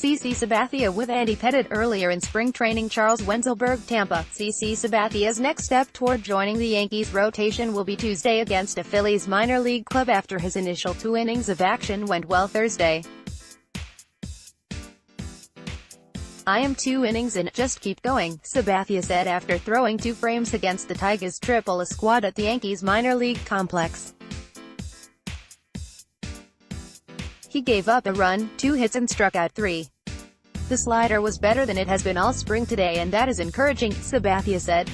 Sabathia with Andy Pettitte earlier in spring training. Charles Wenzelberg TAMPA. Sabathia's next step toward joining the Yankees rotation will be Tuesday against a Phillies minor league club after his initial 2 innings of action went well Thursday. "I am 2 innings in, just keep going," Sabathia said after throwing 2 frames against the Tigers' AAA squad at the Yankees minor league complex. He gave up a run, 2 hits and struck out 3. "The slider was better than it has been all spring today, and that is encouraging," Sabathia said.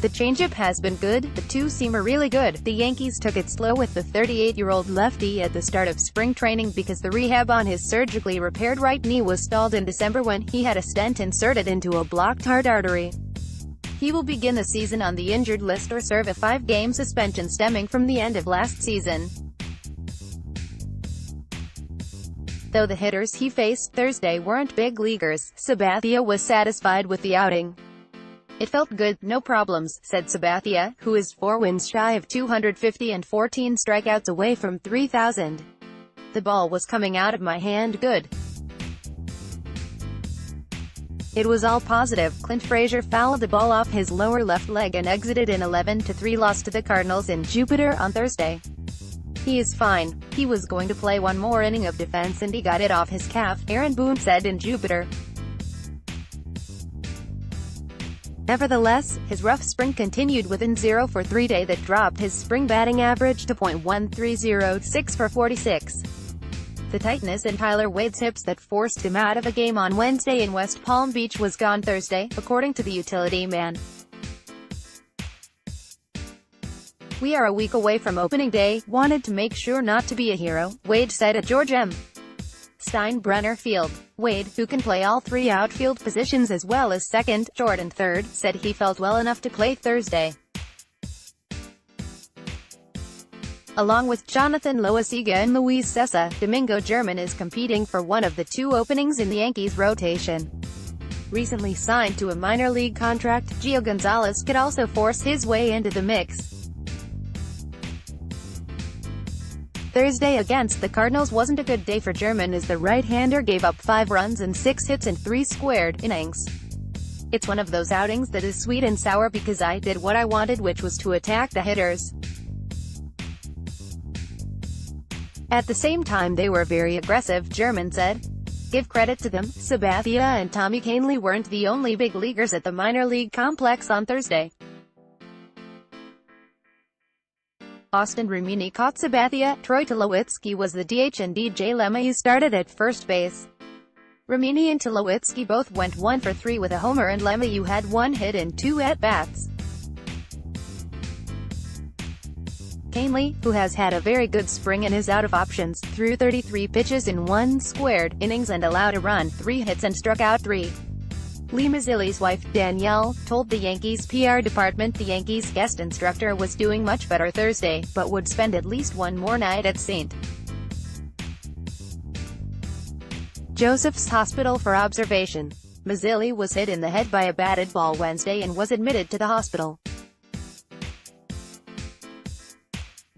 "The changeup has been good, the 2-seamer really good." The Yankees took it slow with the 38-year-old lefty at the start of spring training because the rehab on his surgically repaired right knee was stalled in December when he had a stent inserted into a blocked heart artery. He will begin the season on the injured list or serve a 5-game suspension stemming from the end of last season. Though the hitters he faced Thursday weren't big leaguers, Sabathia was satisfied with the outing. "It felt good, no problems," said Sabathia, who is 4 wins shy of 250 and 14 strikeouts away from 3,000. "The ball was coming out of my hand good. It was all positive." Clint Frazier fouled the ball off his lower left leg and exited in 11-3 loss to the Cardinals in Jupiter on Thursday. "He is fine. He was going to play 1 more inning of defense and he got it off his calf," Aaron Boone said in Jupiter. Nevertheless, his rough spring continued with an 0 for 3 day that dropped his spring batting average to .1306 for 46. The tightness in Tyler Wade's hips that forced him out of a game on Wednesday in West Palm Beach was gone Thursday, according to the utility man. "We are a week away from opening day, wanted to make sure not to be a hero," Wade said at George M. Steinbrenner Field. Wade, who can play all 3 outfield positions as well as second, short and third, said he felt well enough to play Thursday. Along with Jonathan Loaisiga and Luis Cessa, Domingo German is competing for one of the 2 openings in the Yankees rotation. Recently signed to a minor league contract, Gio Gonzalez could also force his way into the mix. Thursday against the Cardinals wasn't a good day for German as the right-hander gave up 5 runs and 6 hits in 3 squared innings. "It's one of those outings that is sweet and sour because I did what I wanted, which was to attack the hitters. At the same time they were very aggressive," German said. Give credit to them, Sabathia and Tommy Kahnle weren't the only big leaguers at the minor league complex on Thursday. Austin Rimini caught Sabathia, Troy Tulowitzki was the DH and DJ LeMahieu started at first base. Rimini and Tulowitzki both went 1 for 3 with a homer and LeMahieu had 1 hit in 2 at-bats. Kahnle, who has had a very good spring and is out of options, threw 33 pitches in 1 squared innings and allowed a run, 3 hits and struck out 3. Lee Mazzilli's wife, Danielle, told the Yankees PR department the Yankees guest instructor was doing much better Thursday, but would spend at least 1 more night at St. Joseph's Hospital for observation. Mazzilli was hit in the head by a batted ball Wednesday and was admitted to the hospital.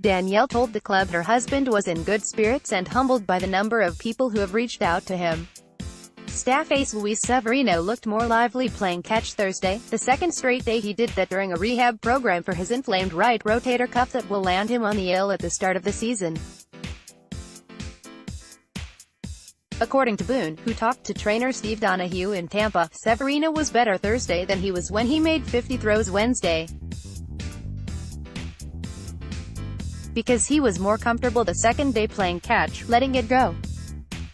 Danielle told the club her husband was in good spirits and humbled by the number of people who have reached out to him. Staff ace Luis Severino looked more lively playing catch Thursday, the 2nd straight day he did that during a rehab program for his inflamed right rotator cuff that will land him on the IL at the start of the season. According to Boone, who talked to trainer Steve Donahue in Tampa, Severino was better Thursday than he was when he made 50 throws Wednesday, because he was more comfortable the 2nd day playing catch, letting it go.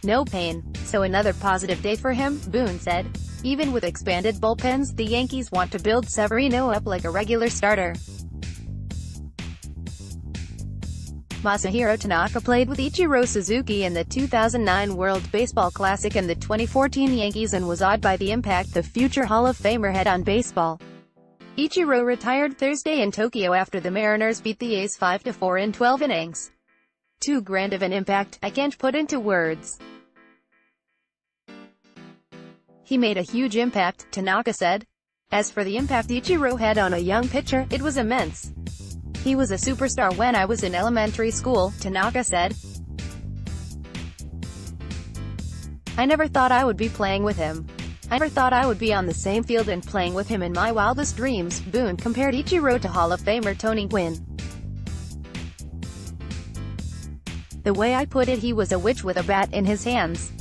No pain. So another positive day for him, Boone said. Even with expanded bullpens, the Yankees want to build Severino up like a regular starter. Masahiro Tanaka played with Ichiro Suzuki in the 2009 World Baseball Classic and the 2014 Yankees and was awed by the impact the future Hall of Famer had on baseball. Ichiro retired Thursday in Tokyo after the Mariners beat the A's 5-4 in 12 innings. "Too grand of an impact, I can't put into words. He made a huge impact," Tanaka said. As for the impact Ichiro had on a young pitcher, it was immense. "He was a superstar when I was in elementary school," Tanaka said. I never thought I would be playing with him. I never thought I would be on the same field and playing with him in my wildest dreams. Boone compared Ichiro to Hall of Famer Tony Gwynn. The way I put it, he was a witch with a bat in his hands.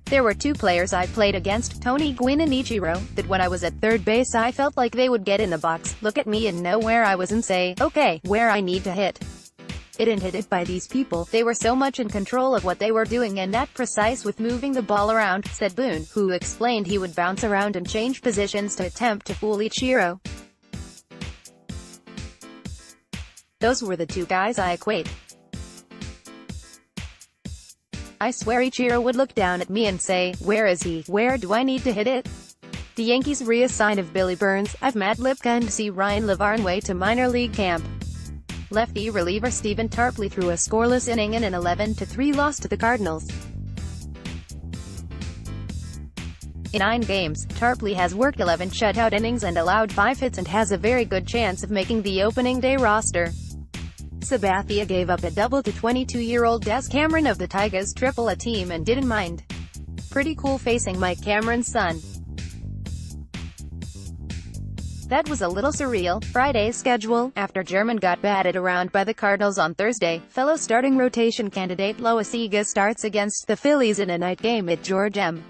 There were two players I played against, Tony Gwynn and Ichiro, that when I was at third base I felt like they would get in the box, look at me and know where I was and say, okay, where I need to hit. It and hit it by these people. They were so much in control of what they were doing and that precise with moving the ball around, said Boone, who explained he would bounce around and change positions to attempt to fool Ichiro. Those were the two guys I equate. I swear Ichiro would look down at me and say, where is he? Where do I need to hit it? The Yankees reassigned of Billy Burns, I've Matt Lipka and C. Ryan LaVarnway to minor league camp. Lefty reliever Stephen Tarpley threw a scoreless inning in an 11-3 loss to the Cardinals. In 9 games, Tarpley has worked 11 shutout innings and allowed 5 hits and has a very good chance of making the opening day roster. Sabathia gave up a double to 22-year-old Des Cameron of the Tigers AAA team and didn't mind. Pretty cool facing Mike Cameron's son. That was a little surreal. Friday's schedule, after German got batted around by the Cardinals on Thursday, fellow starting rotation candidate Loaizaga starts against the Phillies in a night game at George M.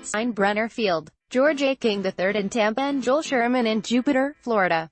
Steinbrenner Field. George A. King III in Tampa and Joel Sherman in Jupiter, Florida.